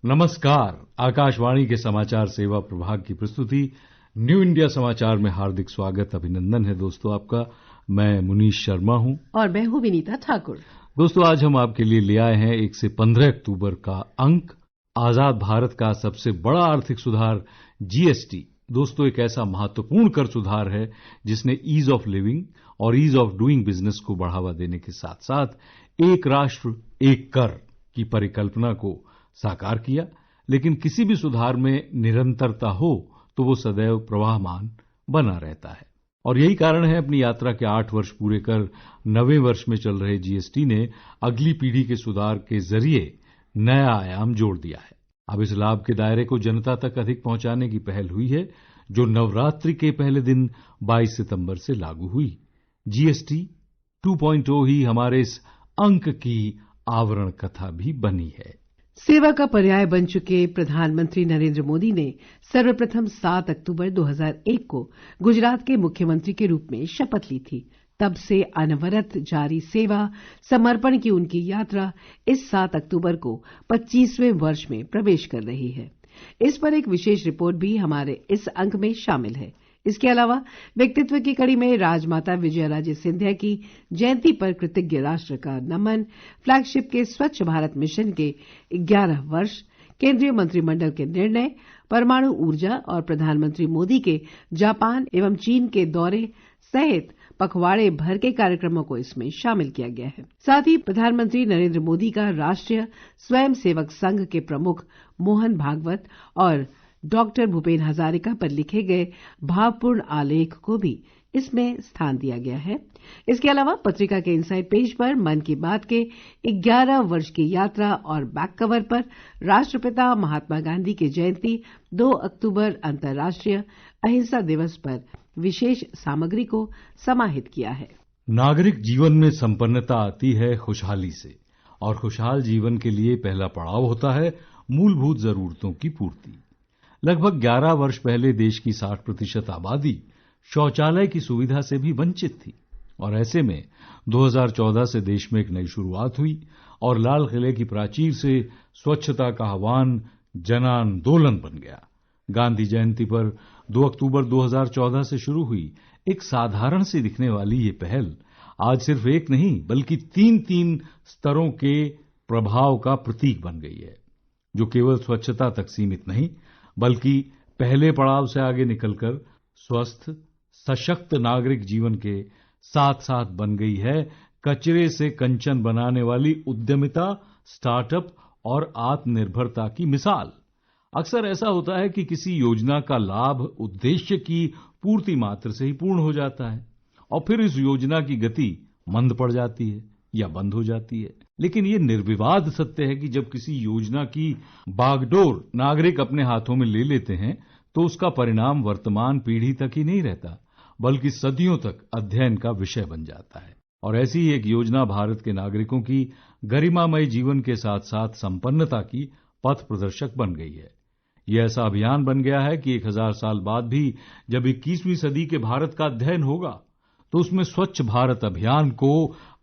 नमस्कार। आकाशवाणी के समाचार सेवा प्रभाग की प्रस्तुति न्यू इंडिया समाचार में हार्दिक स्वागत अभिनंदन है दोस्तों आपका। मैं मुनीश शर्मा हूं और मैं हूं विनीता ठाकुर। दोस्तों आज हम आपके लिए ले आए हैं 1 से 15 अक्टूबर का अंक। आजाद भारत का सबसे बड़ा आर्थिक सुधार जीएसटी दोस्तों एक ऐसा महत्वपूर्ण कर सुधार है जिसने ईज ऑफ लिविंग और ईज ऑफ डूइंग बिजनेस को बढ़ावा देने के साथ साथ एक राष्ट्र एक कर की परिकल्पना को साकार किया। लेकिन किसी भी सुधार में निरंतरता हो तो वो सदैव प्रवाहमान बना रहता है और यही कारण है अपनी यात्रा के 8 वर्ष पूरे कर 9वें वर्ष में चल रहे जीएसटी ने अगली पीढ़ी के सुधार के जरिए नया आयाम जोड़ दिया है। अब इस लाभ के दायरे को जनता तक अधिक पहुंचाने की पहल हुई है जो नवरात्रि के पहले दिन 22 सितंबर से लागू हुई। जीएसटी 2.0 ही हमारे इस अंक की आवरण कथा भी बनी है। सेवा का पर्याय बन चुके प्रधानमंत्री नरेंद्र मोदी ने सर्वप्रथम 7 अक्टूबर 2001 को गुजरात के मुख्यमंत्री के रूप में शपथ ली थी। तब से अनवरत जारी सेवा समर्पण की उनकी यात्रा इस 7 अक्टूबर को 25वें वर्ष में प्रवेश कर रही है। इस पर एक विशेष रिपोर्ट भी हमारे इस अंक में शामिल है। इसके अलावा व्यक्तित्व की कड़ी में राजमाता विजयाराजे सिंधिया की जयंती पर कृतज्ञ राष्ट्र का नमन, फ्लैगशिप के स्वच्छ भारत मिशन के 11 वर्ष, केंद्रीय मंत्रिमंडल के निर्णय, परमाणु ऊर्जा और प्रधानमंत्री मोदी के जापान एवं चीन के दौरे सहित पखवाड़े भर के कार्यक्रमों को इसमें शामिल किया गया है। साथ ही प्रधानमंत्री नरेंद्र मोदी का राष्ट्रीय स्वयंसेवक संघ के प्रमुख मोहन भागवत और डॉक्टर भूपेन हजारिका पर लिखे गए भावपूर्ण आलेख को भी इसमें स्थान दिया गया है। इसके अलावा पत्रिका के इनसाइड पेज पर मन की बात के 11 वर्ष की यात्रा और बैक कवर पर राष्ट्रपिता महात्मा गांधी की जयंती 2 अक्टूबर अंतर्राष्ट्रीय अहिंसा दिवस पर विशेष सामग्री को समाहित किया है। नागरिक जीवन में संपन्नता आती है खुशहाली से और खुशहाल जीवन के लिए पहला पड़ाव होता है मूलभूत जरूरतों की पूर्ति। लगभग 11 वर्ष पहले देश की 60% आबादी शौचालय की सुविधा से भी वंचित थी और ऐसे में 2014 से देश में एक नई शुरुआत हुई और लाल किले की प्राचीर से स्वच्छता का आह्वान जन आंदोलन बन गया। गांधी जयंती पर 2 अक्टूबर 2014 से शुरू हुई एक साधारण सी दिखने वाली ये पहल आज सिर्फ एक नहीं बल्कि 3 स्तरों के प्रभाव का प्रतीक बन गई है जो केवल स्वच्छता तक सीमित नहीं बल्कि पहले पड़ाव से आगे निकलकर स्वस्थ सशक्त नागरिक जीवन के साथ साथ बन गई है कचरे से कंचन बनाने वाली उद्यमिता, स्टार्टअप और आत्मनिर्भरता की मिसाल। अक्सर ऐसा होता है कि किसी योजना का लाभ उद्देश्य की पूर्ति मात्र से ही पूर्ण हो जाता है और फिर इस योजना की गति मंद पड़ जाती है या बंद हो जाती है। लेकिन ये निर्विवाद सत्य है कि जब किसी योजना की बागडोर नागरिक अपने हाथों में ले लेते हैं तो उसका परिणाम वर्तमान पीढ़ी तक ही नहीं रहता बल्कि सदियों तक अध्ययन का विषय बन जाता है। और ऐसी ही एक योजना भारत के नागरिकों की गरिमामय जीवन के साथ साथ संपन्नता की पथ प्रदर्शक बन गई है। यह ऐसा अभियान बन गया है कि 1000 साल बाद भी जब 21वीं सदी के भारत का अध्ययन होगा तो उसमें स्वच्छ भारत अभियान को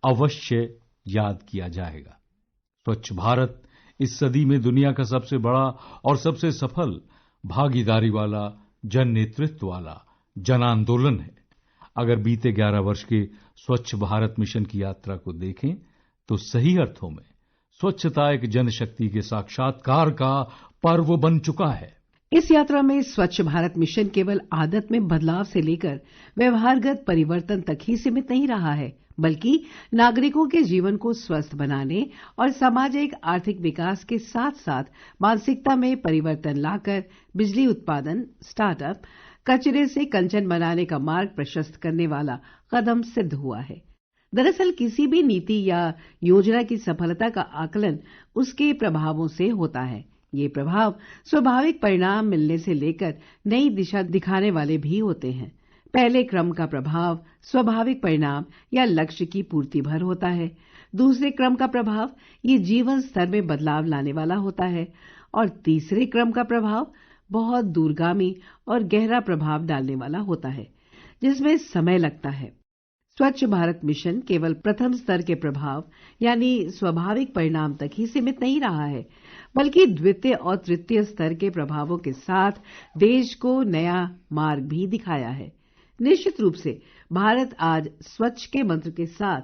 अवश्य याद किया जाएगा। स्वच्छ भारत इस सदी में दुनिया का सबसे बड़ा और सबसे सफल भागीदारी वाला जन नेतृत्व वाला जन आंदोलन है। अगर बीते 11 वर्ष के स्वच्छ भारत मिशन की यात्रा को देखें तो सही अर्थों में स्वच्छता एक जनशक्ति के साक्षात्कार का पर्व बन चुका है। इस यात्रा में स्वच्छ भारत मिशन केवल आदत में बदलाव से लेकर व्यवहारगत परिवर्तन तक ही सीमित नहीं रहा है बल्कि नागरिकों के जीवन को स्वस्थ बनाने और सामाजिक आर्थिक विकास के साथ साथ मानसिकता में परिवर्तन लाकर बिजली उत्पादन, स्टार्टअप, कचरे से कंचन बनाने का मार्ग प्रशस्त करने वाला कदम सिद्ध हुआ है। दरअसल किसी भी नीति या योजना की सफलता का आकलन उसके प्रभावों से होता है। ये प्रभाव स्वाभाविक परिणाम मिलने से लेकर नई दिशा दिखाने वाले भी होते हैं। पहले क्रम का प्रभाव स्वाभाविक परिणाम या लक्ष्य की पूर्ति भर होता है। दूसरे क्रम का प्रभाव ये जीवन स्तर में बदलाव लाने वाला होता है और तीसरे क्रम का प्रभाव बहुत दूरगामी और गहरा प्रभाव डालने वाला होता है जिसमें समय लगता है। स्वच्छ भारत मिशन केवल प्रथम स्तर के प्रभाव यानी स्वाभाविक परिणाम तक ही सीमित नहीं रहा है, बल्कि द्वितीय और तृतीय स्तर के प्रभावों के साथ देश को नया मार्ग भी दिखाया है। निश्चित रूप से भारत आज स्वच्छ के मंत्र के साथ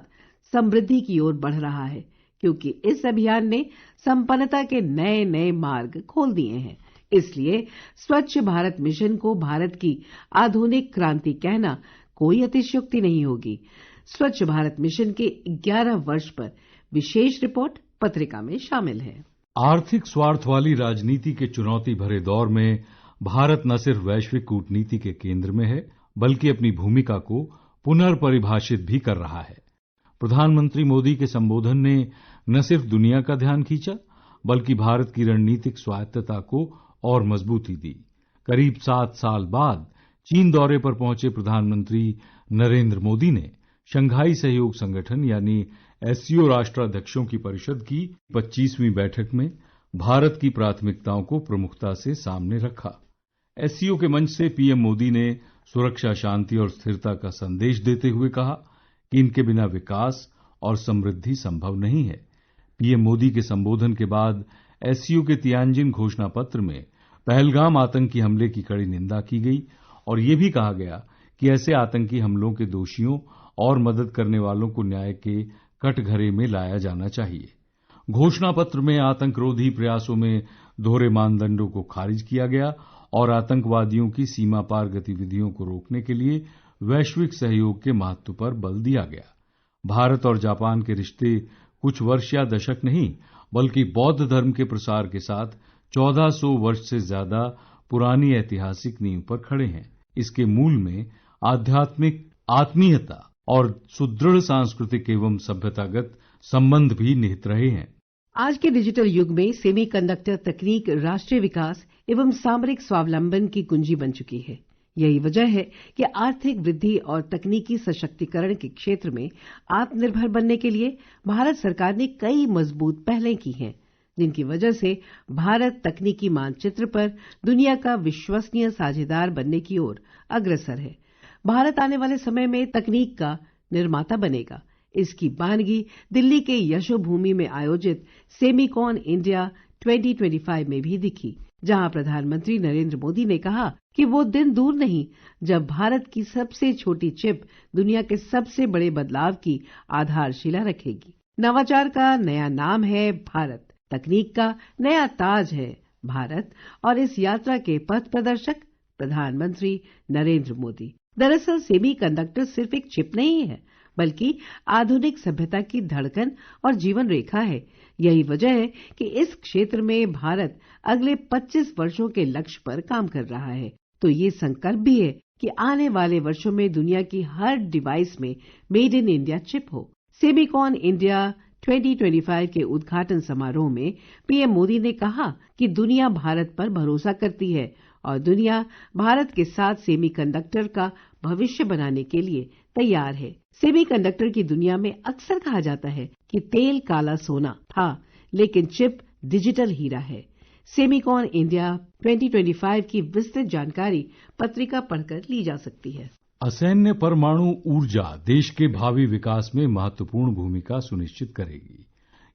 समृद्धि की ओर बढ़ रहा है, क्योंकि इस अभियान ने संपन्नता के नए नए मार्ग खोल दिए हैं। इसलिए स्वच्छ भारत मिशन को भारत की आधुनिक क्रांति कहना कोई अतिशयोक्ति नहीं होगी। स्वच्छ भारत मिशन के 11 वर्ष पर विशेष रिपोर्ट पत्रिका में शामिल है। आर्थिक स्वार्थ वाली राजनीति के चुनौती भरे दौर में भारत न सिर्फ वैश्विक कूटनीति के केंद्र में है, बल्कि अपनी भूमिका को पुनर्परिभाषित भी कर रहा है। प्रधानमंत्री मोदी के संबोधन ने न सिर्फ दुनिया का ध्यान खींचा, बल्कि भारत की रणनीतिक स्वायत्तता को और मजबूती दी। करीब 7 साल बाद चीन दौरे पर पहुंचे प्रधानमंत्री नरेंद्र मोदी ने शंघाई सहयोग संगठन यानी एससीओ राष्ट्राध्यक्षों की परिषद की 25वीं बैठक में भारत की प्राथमिकताओं को प्रमुखता से सामने रखा। एससीओ के मंच से पीएम मोदी ने सुरक्षा, शांति और स्थिरता का संदेश देते हुए कहा कि इनके बिना विकास और समृद्धि संभव नहीं है। पीएम मोदी के संबोधन के बाद एससीओ के तियानजिन घोषणा पत्र में पहलगाम आतंकी हमले की कड़ी निंदा की गई और ये भी कहा गया कि ऐसे आतंकी हमलों के दोषियों और मदद करने वालों को न्याय के कटघरे में लाया जाना चाहिए। घोषणा पत्र में आतंकरोधी प्रयासों में दोहरे मानदंडों को खारिज किया गया और आतंकवादियों की सीमा पार गतिविधियों को रोकने के लिए वैश्विक सहयोग के महत्व पर बल दिया गया। भारत और जापान के रिश्ते कुछ वर्ष या दशक नहीं, बल्कि बौद्ध धर्म के प्रसार के साथ 1400 वर्ष से ज्यादा पुरानी ऐतिहासिक नींव पर खड़े हैं। इसके मूल में आध्यात्मिक आत्मीयता और सुदृढ़ सांस्कृतिक एवं सभ्यतागत संबंध भी निहित रहे हैं। आज के डिजिटल युग में सेमीकंडक्टर तकनीक राष्ट्रीय विकास एवं सामरिक स्वावलंबन की कुंजी बन चुकी है। यही वजह है कि आर्थिक वृद्धि और तकनीकी सशक्तिकरण के क्षेत्र में आत्मनिर्भर बनने के लिए भारत सरकार ने कई मजबूत पहलें की हैं, जिनकी वजह से भारत तकनीकी मानचित्र पर दुनिया का विश्वसनीय साझेदार बनने की ओर अग्रसर है। भारत आने वाले समय में तकनीक का निर्माता बनेगा। इसकी बानगी दिल्ली के यशोभूमि में आयोजित सेमीकॉन इंडिया 2025 में भी दिखी, जहां प्रधानमंत्री नरेंद्र मोदी ने कहा कि वो दिन दूर नहीं जब भारत की सबसे छोटी चिप दुनिया के सबसे बड़े बदलाव की आधारशिला रखेगी। नवाचार का नया नाम है भारत, तकनीक का नया ताज है भारत, और इस यात्रा के पथ प्रदर्शक प्रधानमंत्री नरेंद्र मोदी। दरअसल सेमीकंडक्टर सिर्फ एक चिप नहीं है, बल्कि आधुनिक सभ्यता की धड़कन और जीवन रेखा है। यही वजह है कि इस क्षेत्र में भारत अगले 25 वर्षों के लक्ष्य पर काम कर रहा है। तो ये संकल्प भी है कि आने वाले वर्षों में दुनिया की हर डिवाइस में मेड इन इंडिया चिप हो। सेमीकॉन इंडिया 2025 के उद्घाटन समारोह में पीएम मोदी ने कहा कि दुनिया भारत पर भरोसा करती है और दुनिया भारत के साथ सेमीकंडक्टर का भविष्य बनाने के लिए तैयार है। सेमीकंडक्टर की दुनिया में अक्सर कहा जाता है कि तेल काला सोना था, लेकिन चिप डिजिटल हीरा है। सेमीकॉन इंडिया 2025 की विस्तृत जानकारी पत्रिका पढ़कर ली जा सकती है। असैन्य परमाणु ऊर्जा देश के भावी विकास में महत्वपूर्ण भूमिका सुनिश्चित करेगी।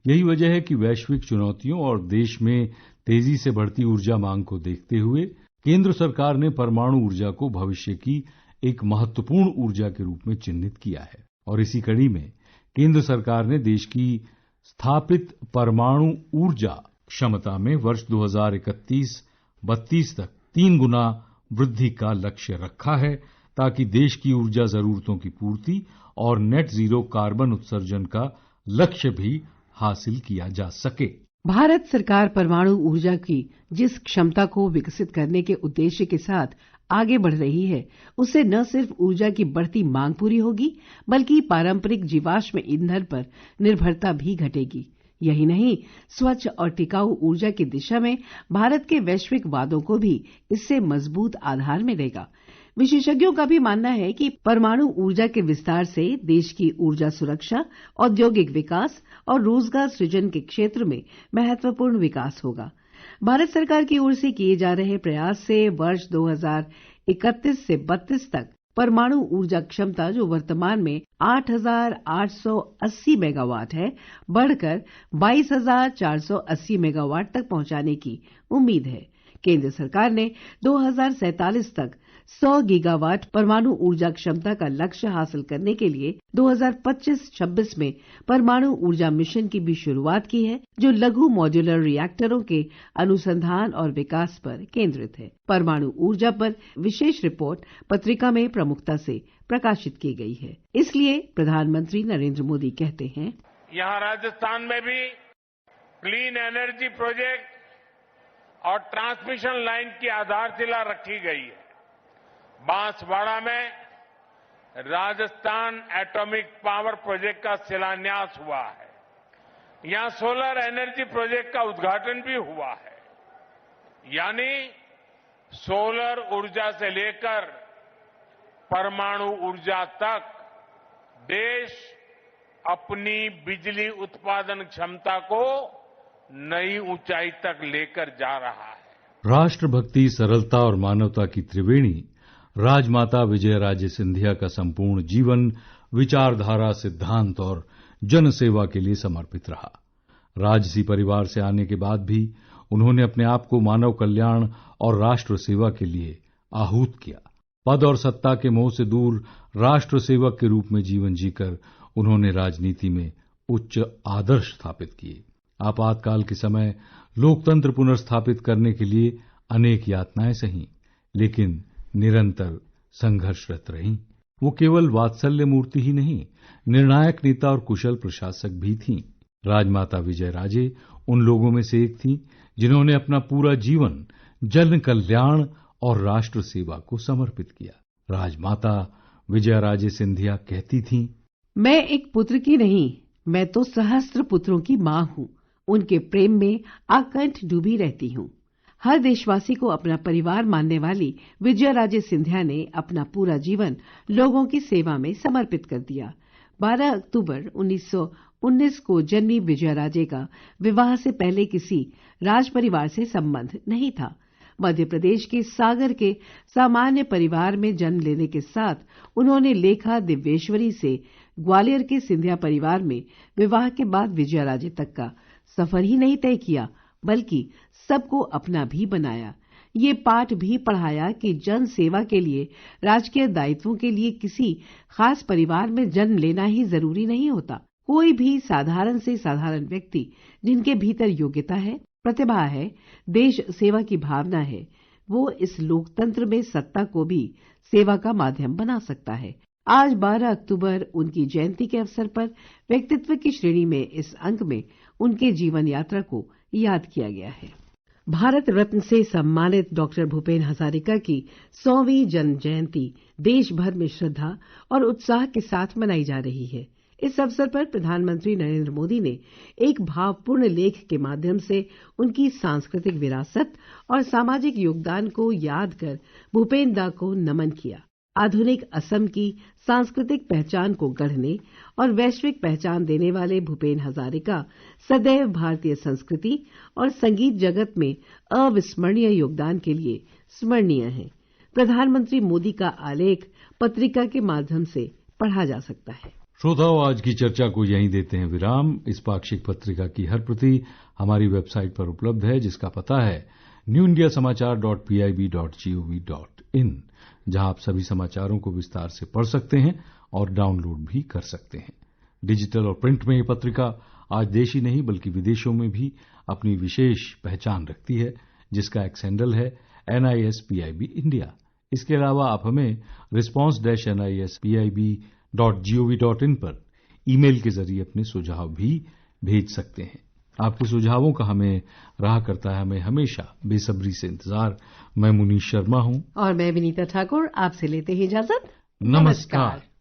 यही वजह है कि वैश्विक चुनौतियों और देश में तेजी से बढ़ती ऊर्जा मांग को देखते हुए केंद्र सरकार ने परमाणु ऊर्जा को भविष्य की एक महत्वपूर्ण ऊर्जा के रूप में चिन्हित किया है। और इसी कड़ी में केंद्र सरकार ने देश की स्थापित परमाणु ऊर्जा क्षमता में वर्ष 2031-32 तक 3 गुना वृद्धि का लक्ष्य रखा है, ताकि देश की ऊर्जा जरूरतों की पूर्ति और नेट जीरो कार्बन उत्सर्जन का लक्ष्य भी हासिल किया जा सके। भारत सरकार परमाणु ऊर्जा की जिस क्षमता को विकसित करने के उद्देश्य के साथ आगे बढ़ रही है, उससे न सिर्फ ऊर्जा की बढ़ती मांग पूरी होगी, बल्कि पारंपरिक जीवाश्म ईंधन पर निर्भरता भी घटेगी। यही नहीं, स्वच्छ और टिकाऊ ऊर्जा की दिशा में भारत के वैश्विक वादों को भी इससे मजबूत आधार मिलेगा। विशेषज्ञों का भी मानना है कि परमाणु ऊर्जा के विस्तार से देश की ऊर्जा सुरक्षा, औद्योगिक विकास और रोजगार सृजन के क्षेत्र में महत्वपूर्ण विकास होगा। भारत सरकार की ओर से किए जा रहे प्रयास से वर्ष 2031 से 32 तक परमाणु ऊर्जा क्षमता जो वर्तमान में 8,880 मेगावाट है, बढ़कर 22,480 मेगावाट तक पहुंचाने की उम्मीद है। केंद्र सरकार ने 2047 तक 100 गीगावाट परमाणु ऊर्जा क्षमता का लक्ष्य हासिल करने के लिए 2025-26 में परमाणु ऊर्जा मिशन की भी शुरुआत की है, जो लघु मॉड्यूलर रिएक्टरों के अनुसंधान और विकास पर केंद्रित है। परमाणु ऊर्जा पर विशेष रिपोर्ट पत्रिका में प्रमुखता से प्रकाशित की गई है। इसलिए प्रधानमंत्री नरेंद्र मोदी कहते हैं, यहाँ राजस्थान में भी क्लीन एनर्जी प्रोजेक्ट और ट्रांसमिशन लाइन की आधारशिला रखी गई है। बांसवाड़ा में राजस्थान एटॉमिक पावर प्रोजेक्ट का शिलान्यास हुआ है। यहां सोलर एनर्जी प्रोजेक्ट का उद्घाटन भी हुआ है। यानी सोलर ऊर्जा से लेकर परमाणु ऊर्जा तक देश अपनी बिजली उत्पादन क्षमता को नई ऊंचाई तक लेकर जा रहा है। राष्ट्रभक्ति, सरलता और मानवता की त्रिवेणी राजमाता विजयराजे सिंधिया का संपूर्ण जीवन विचारधारा, सिद्धांत और जनसेवा के लिए समर्पित रहा। राजसी परिवार से आने के बाद भी उन्होंने अपने आप को मानव कल्याण और राष्ट्र सेवा के लिए आहूत किया। पद और सत्ता के मोह से दूर राष्ट्र सेवक के रूप में जीवन जीकर उन्होंने राजनीति में उच्च आदर्श स्थापित किए। आपातकाल के समय लोकतंत्र पुनर्स्थापित करने के लिए अनेक यातनाएं सही, लेकिन निरंतर संघर्षरत रहीं। वो केवल वात्सल्य मूर्ति ही नहीं, निर्णायक नेता और कुशल प्रशासक भी थीं। राजमाता विजयराजे उन लोगों में से एक थीं जिन्होंने अपना पूरा जीवन जन कल्याण और राष्ट्र सेवा को समर्पित किया। राजमाता विजयराजे सिंधिया कहती थीं, मैं एक पुत्र की नहीं, मैं तो सहस्त्र पुत्रों की मां हूं। उनके प्रेम में आकंठ डूबी रहती हूं। हर देशवासी को अपना परिवार मानने वाली विजयराजे सिंधिया ने अपना पूरा जीवन लोगों की सेवा में समर्पित कर दिया। 12 अक्टूबर 1919 को जन्मी विजयराजे का विवाह से पहले किसी राज परिवार से संबंध नहीं था। मध्य प्रदेश के सागर के सामान्य परिवार में जन्म लेने के साथ उन्होंने लेखा दिव्येश्वरी से ग्वालियर के सिंधिया परिवार में विवाह के बाद विजयराजे तक का सफर ही नहीं तय किया, बल्कि सबको अपना भी बनाया। ये पाठ भी पढ़ाया कि जन सेवा के लिए, राजकीय दायित्वों के लिए किसी खास परिवार में जन्म लेना ही जरूरी नहीं होता। कोई भी साधारण से साधारण व्यक्ति जिनके भीतर योग्यता है, प्रतिभा है, देश सेवा की भावना है, वो इस लोकतंत्र में सत्ता को भी सेवा का माध्यम बना सकता है। आज 12 अक्टूबर उनकी जयंती के अवसर पर व्यक्तित्व की श्रेणी में इस अंक में उनके जीवन यात्रा को याद किया गया है। भारत रत्न से सम्मानित डॉक्टर भूपेन हजारिका की 100वीं जन्म जयंती देश भर में श्रद्धा और उत्साह के साथ मनाई जा रही है। इस अवसर पर प्रधानमंत्री नरेंद्र मोदी ने एक भावपूर्ण लेख के माध्यम से उनकी सांस्कृतिक विरासत और सामाजिक योगदान को याद कर भूपेन दा को नमन किया। आधुनिक असम की सांस्कृतिक पहचान को गढ़ने और वैश्विक पहचान देने वाले भूपेन हजारिका सदैव भारतीय संस्कृति और संगीत जगत में अविस्मरणीय योगदान के लिए स्मरणीय हैं। प्रधानमंत्री मोदी का आलेख पत्रिका के माध्यम से पढ़ा जा सकता है। श्रोताओं, आज की चर्चा को यहीं देते हैं विराम। इस पाक्षिक पत्रिका की हर प्रति हमारी वेबसाइट पर उपलब्ध है, जिसका पता है newindiasamaachar.pib.gov.in, जहां आप सभी समाचारों को विस्तार से पढ़ सकते हैं और डाउनलोड भी कर सकते हैं। डिजिटल और प्रिंट में ये पत्रिका आज देश ही नहीं बल्कि विदेशों में भी अपनी विशेष पहचान रखती है, जिसका एक हैंडल है NISPIB इंडिया। इसके अलावा आप हमें response-nispib.gov.in पर ईमेल के जरिए अपने सुझाव भी भेज सकते हैं। आपके सुझावों का हमें रहा करता है हमें हमेशा बेसब्री से इंतजार। मैं मुनीश शर्मा हूं और मैं विनीता ठाकुर आपसे लेते हैं इजाजत। नमस्कार।